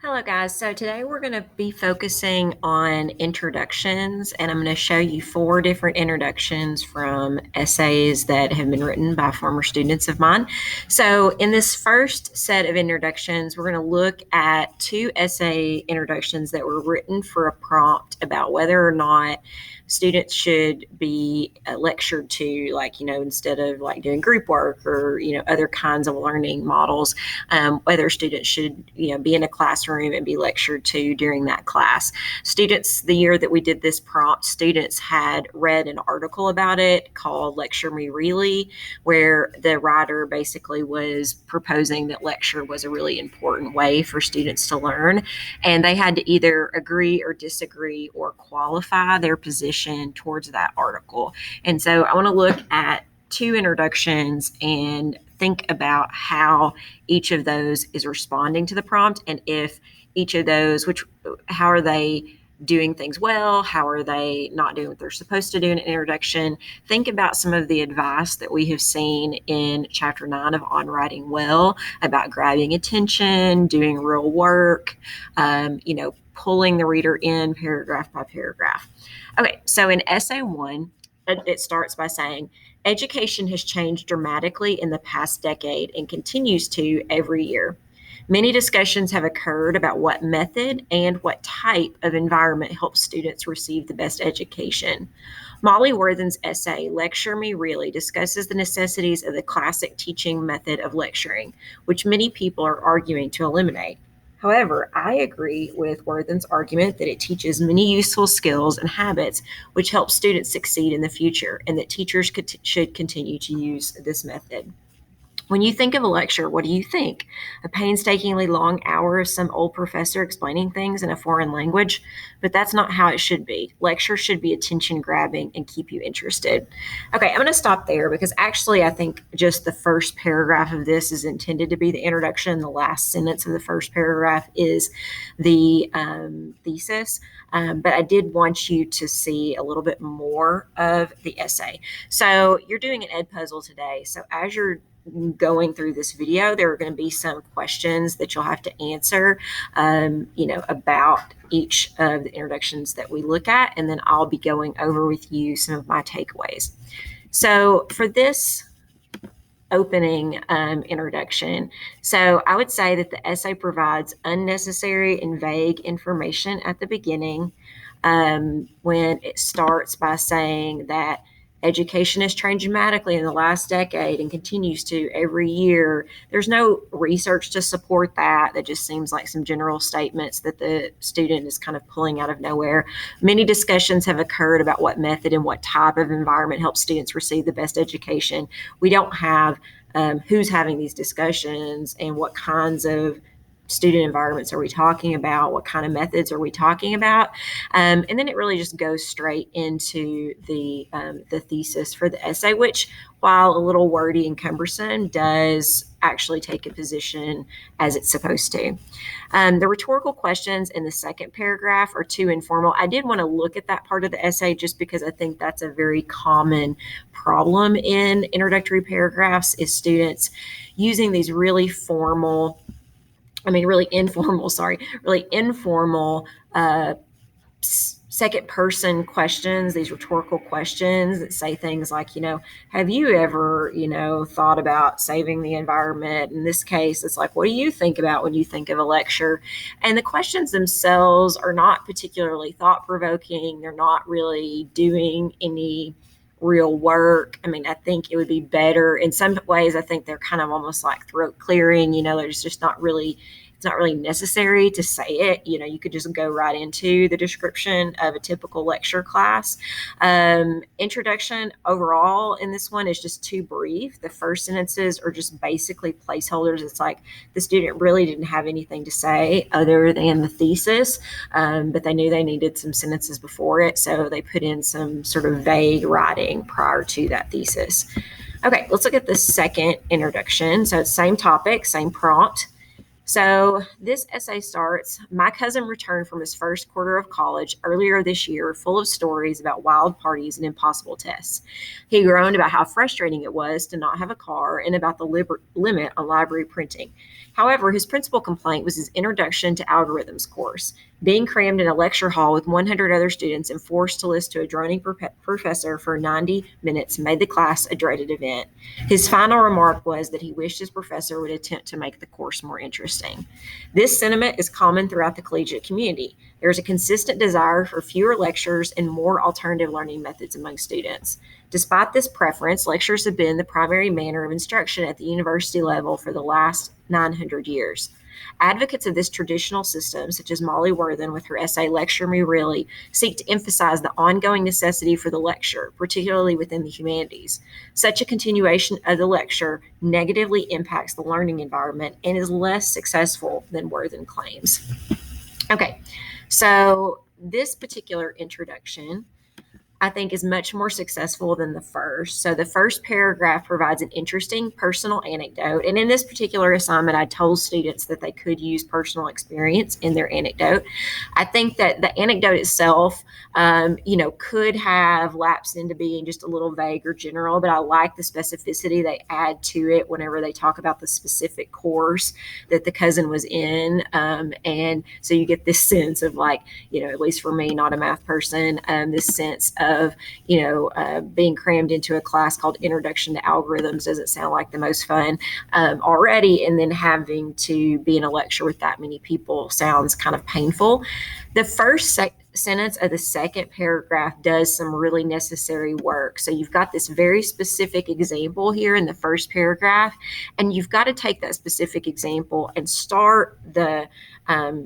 Hello, guys. So today we're going to be focusing on introductions, and I'm going to show you four different introductions from essays that have been written by former students of mine. So in this first set of introductions, we're going to look at two essay introductions that were written for a prompt about whether or not students should be lectured to, instead of like doing group work or, other kinds of learning models, whether students should, be in a classroom and be lectured to during that class. Students, the year that we did this prompt, students had read an article about it called Lecture Me Really, where the writer basically was proposing that lecture was a really important way for students to learn. And they had to either agree or disagree or qualify their position towards that article. And so I want to look at two introductions and think about how each of those is responding to the prompt, and if each of those, how are they doing things well? How are they not doing what they're supposed to do in an introduction? Think about some of the advice that we have seen in Chapter 9 of On Writing Well about grabbing attention, doing real work, pulling the reader in paragraph by paragraph. Okay, so in Essay 1, it starts by saying, education has changed dramatically in the past decade and continues to every year. Many discussions have occurred about what method and what type of environment helps students receive the best education. Molly Worthen's essay, Lecture Me Really, discusses the necessities of the classic teaching method of lecturing, which many people are arguing to eliminate. However, I agree with Worthen's argument that it teaches many useful skills and habits which help students succeed in the future, and that teachers should continue to use this method. When you think of a lecture, what do you think? A painstakingly long hour of some old professor explaining things in a foreign language? But that's not how it should be. Lectures should be attention grabbing and keep you interested. Okay, I'm going to stop there because actually I think just the first paragraph of this is intended to be the introduction. The last sentence of the first paragraph is the thesis. But I did want you to see a little bit more of the essay. So you're doing an Edpuzzle today. So as you're going through this video, there are going to be some questions that you'll have to answer, about each of the introductions that we look at, and then I'll be going over with you some of my takeaways. So for this opening introduction, so I would say that the essay provides unnecessary and vague information at the beginning, when it starts by saying that education has changed dramatically in the last decade and continues to every year. There's no research to support that. That just seems like some general statements that the student is kind of pulling out of nowhere. Many discussions have occurred about what method and what type of environment helps students receive the best education. We don't have who's having these discussions and what kinds of student environments are we talking about? What kind of methods are we talking about? And then it really just goes straight into the thesis for the essay, which, while a little wordy and cumbersome, does actually take a position as it's supposed to. The rhetorical questions in the second paragraph are too informal. I did want to look at that part of the essay just because I think that's a very common problem in introductory paragraphs, is students using these really really informal second person questions, these rhetorical questions that say things like, have you ever, thought about saving the environment? In this case, it's like, what do you think about when you think of a lecture? And the questions themselves are not particularly thought provoking. They're not really doing any real work. I mean, I think it would be better in some ways. I think they're kind of almost like throat clearing. There's just it's not really necessary to say it. You could just go right into the description of a typical lecture class. Introduction overall in this one is just too brief. The first sentences are just basically placeholders. It's like the student really didn't have anything to say other than the thesis, but they knew they needed some sentences before it, so they put in some sort of vague writing prior to that thesis. Okay, let's look at the second introduction. So it's same topic, same prompt. So this essay starts, my cousin returned from his first quarter of college earlier this year, full of stories about wild parties and impossible tests. He groaned about how frustrating it was to not have a car and about the limit on library printing. However, his principal complaint was his Introduction to Algorithms course. Being crammed in a lecture hall with 100 other students and forced to listen to a droning professor for 90 minutes made the class a dreaded event. His final remark was that he wished his professor would attempt to make the course more interesting. This sentiment is common throughout the collegiate community. There is a consistent desire for fewer lectures and more alternative learning methods among students. Despite this preference, lectures have been the primary manner of instruction at the university level for the last 900 years. Advocates of this traditional system, such as Molly Worthen with her essay Lecture Me Really, seek to emphasize the ongoing necessity for the lecture, particularly within the humanities. Such a continuation of the lecture negatively impacts the learning environment and is less successful than Worthen claims. Okay, so this particular introduction I think is much more successful than the first. So the first paragraph provides an interesting personal anecdote. And in this particular assignment, I told students that they could use personal experience in their anecdote. I think that the anecdote itself, could have lapsed into being just a little vague or general, but I like the specificity they add to it whenever they talk about the specific course that the cousin was in. And so you get this sense of at least for me, not a math person, this sense of being crammed into a class called Introduction to Algorithms doesn't sound like the most fun already, and then having to be in a lecture with that many people sounds kind of painful. The first sentence of the second paragraph does some really necessary work. So you've got this very specific example here in the first paragraph, and you've got to take that specific example and start the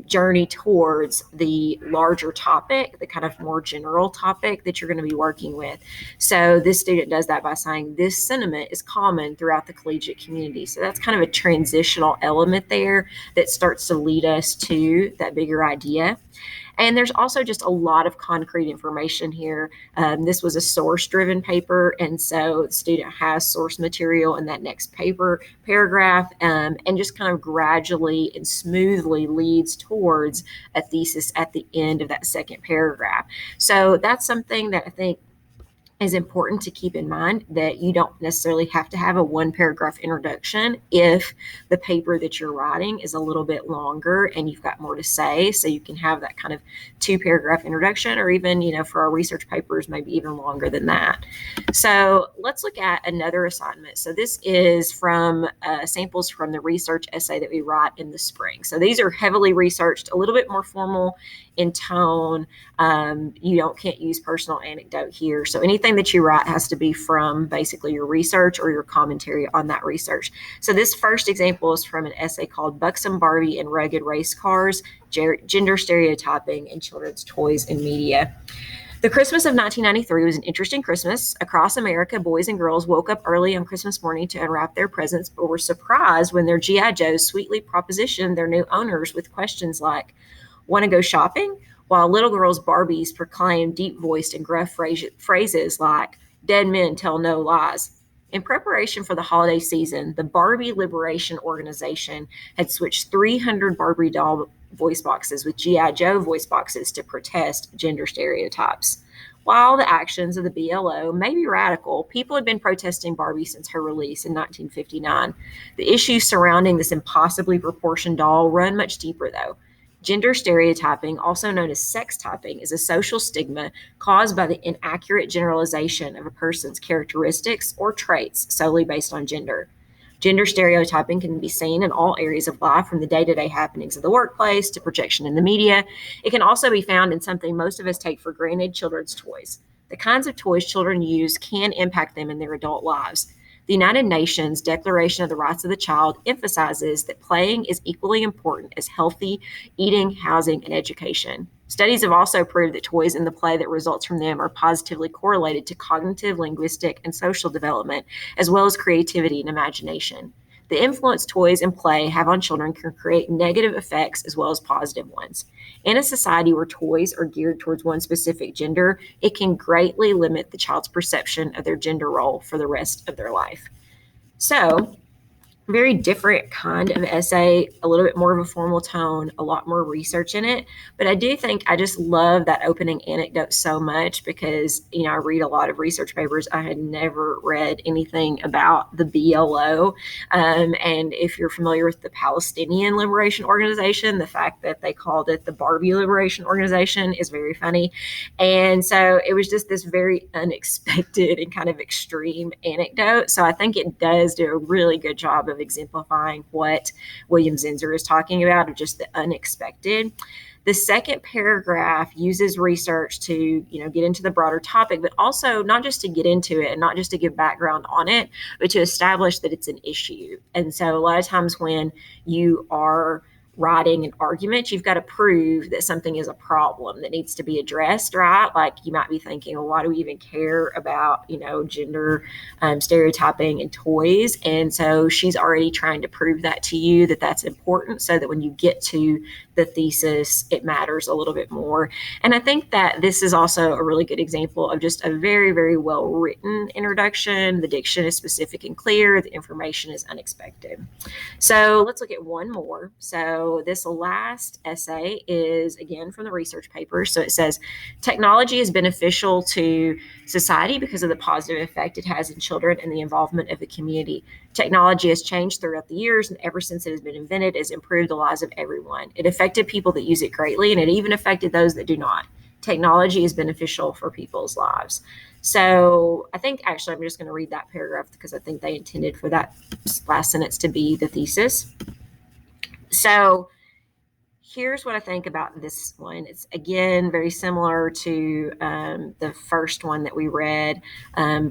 journey towards the larger topic, the kind of more general topic that you're going to be working with. So this student does that by saying this sentiment is common throughout the collegiate community. So that's kind of a transitional element there that starts to lead us to that bigger idea. And there's also just a lot of concrete information here. This was a source-driven paper, and so the student has source material in that next paragraph, and just kind of gradually and smoothly leads towards a thesis at the end of that second paragraph. So that's something that I think is important to keep in mind, that you don't necessarily have to have a one paragraph introduction if the paper that you're writing is a little bit longer and you've got more to say. So you can have that kind of 2 paragraph introduction, or even, for our research papers, maybe even longer than that. So let's look at another assignment. So this is from samples from the research essay that we write in the spring. So these are heavily researched, a little bit more formal in tone. You can't use personal anecdote here. So anything that you write has to be from basically your research or your commentary on that research. So this first example is from an essay called Buxom Barbie and Rugged Race Cars, Gender Stereotyping in Children's Toys and Media. The Christmas of 1993 was an interesting Christmas. Across America, boys and girls woke up early on Christmas morning to unwrap their presents, but were surprised when their G.I. Joes sweetly propositioned their new owners with questions like, "Want to go shopping?" While little girls' Barbies proclaimed deep-voiced and gruff phrases like, "Dead men tell no lies." In preparation for the holiday season, the Barbie Liberation Organization had switched 300 Barbie doll voice boxes with G.I. Joe voice boxes to protest gender stereotypes. While the actions of the BLO may be radical, people had been protesting Barbie since her release in 1959. The issues surrounding this impossibly proportioned doll run much deeper, though. Gender stereotyping, also known as sex typing, is a social stigma caused by the inaccurate generalization of a person's characteristics or traits solely based on gender. Gender stereotyping can be seen in all areas of life, from the day-to-day happenings of the workplace to projection in the media. It can also be found in something most of us take for granted: children's toys. The kinds of toys children use can impact them in their adult lives. The United Nations Declaration of the Rights of the Child emphasizes that playing is equally important as healthy eating, housing, and education. Studies have also proved that toys and the play that results from them are positively correlated to cognitive, linguistic, and social development, as well as creativity and imagination. The influence toys and play have on children can create negative effects as well as positive ones. In a society where toys are geared towards one specific gender, it can greatly limit the child's perception of their gender role for the rest of their life. So, very different kind of essay, a little bit more of a formal tone, a lot more research in it. But I do think I just love that opening anecdote so much because, I read a lot of research papers. I had never read anything about the BLO. And if you're familiar with the Palestinian Liberation Organization, the fact that they called it the Barbie Liberation Organization is very funny. And so it was just this very unexpected and kind of extreme anecdote. So I think it does do a really good job of exemplifying what William Zinsser is talking about, of just the unexpected. The second paragraph uses research to, get into the broader topic, but also not just to get into it and not just to give background on it, but to establish that it's an issue. And so a lot of times when you are writing an argument, you've got to prove that something is a problem that needs to be addressed, right? Like you might be thinking, well, why do we even care about, gender stereotyping and toys? And so she's already trying to prove that to you, that that's important, so that when you get to the thesis, it matters a little bit more. And I think that this is also a really good example of just a very, very well written introduction. The diction is specific and clear. The information is unexpected. So let's look at one more. So this last essay is again from the research paper. So it says, technology is beneficial to society because of the positive effect it has in children and the involvement of the community. Technology has changed throughout the years, and ever since it has been invented, it has improved the lives of everyone. It affected people that use it greatly, and it even affected those that do not. Technology is beneficial for people's lives. So I think actually I'm just going to read that paragraph because I think they intended for that last sentence to be the thesis. So here's what I think about this one. It's again very similar to the first one that we read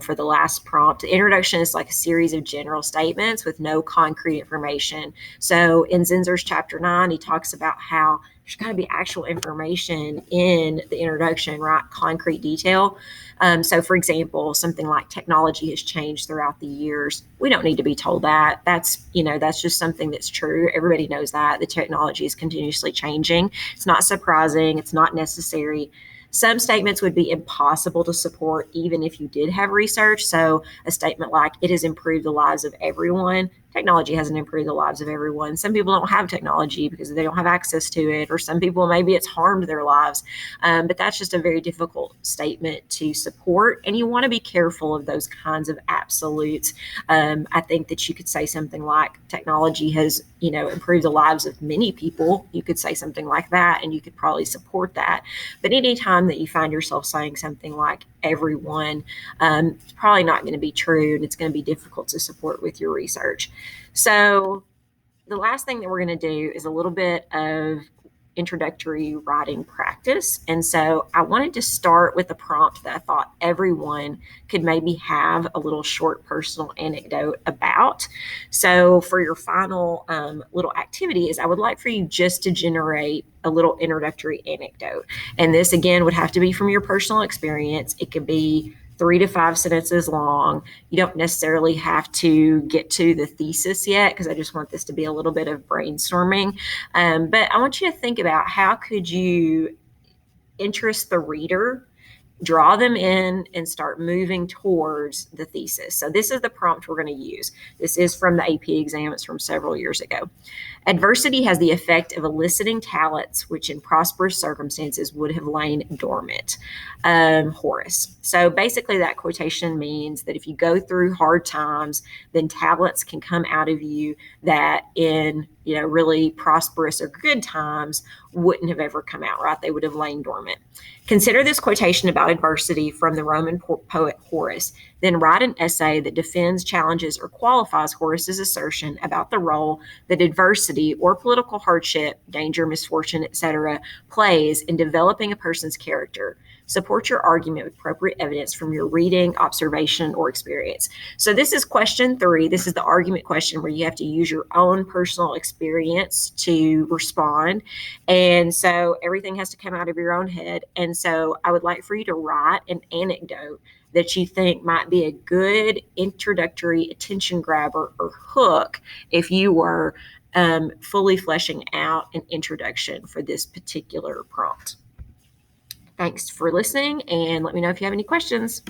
for the last prompt. The introduction is like a series of general statements with no concrete information. So in Zinsser's chapter 9, he talks about how there's got to be actual information in the introduction, right? Concrete detail. So for example, something like technology has changed throughout the years. We don't need to be told that. That's just something that's true. Everybody knows that the technology is continuously changing. It's not surprising. It's not necessary. Some statements would be impossible to support even if you did have research. So a statement like, it has improved the lives of everyone. Technology hasn't improved the lives of everyone. Some people don't have technology because they don't have access to it, or some people, maybe it's harmed their lives. But that's just a very difficult statement to support. And you want to be careful of those kinds of absolutes. I think that you could say something like, technology has, improved the lives of many people. You could say something like that, and you could probably support that. But anytime that you find yourself saying something like everyone, it's probably not going to be true, and it's going to be difficult to support with your research. So the last thing that we're going to do is a little bit of introductory writing practice. And so I wanted to start with a prompt that I thought everyone could maybe have a little short personal anecdote about. So for your final little activity is I would like for you just to generate a little introductory anecdote. And this again would have to be from your personal experience. It could be 3 to 5 sentences long. You don't necessarily have to get to the thesis yet because I just want this to be a little bit of brainstorming. But I want you to think about how could you interest the reader, draw them in, and start moving towards the thesis. So this is the prompt we're going to use. This is from the AP exam. It's from several years ago. Adversity has the effect of eliciting talents which in prosperous circumstances would have lain dormant. Horace. So basically that quotation means that if you go through hard times, then talents can come out of you that in really prosperous or good times wouldn't have ever come out, right? They would have lain dormant. Consider this quotation about adversity from the Roman poet Horace. Then write an essay that defends, challenges, or qualifies Horace's assertion about the role that adversity or political hardship, danger, misfortune, etc., plays in developing a person's character. Support your argument with appropriate evidence from your reading, observation, or experience. So this is question 3. This is the argument question where you have to use your own personal experience to respond. And so everything has to come out of your own head. And so I would like for you to write an anecdote that you think might be a good introductory attention grabber or hook if you were fully fleshing out an introduction for this particular prompt. Thanks for listening, and let me know if you have any questions.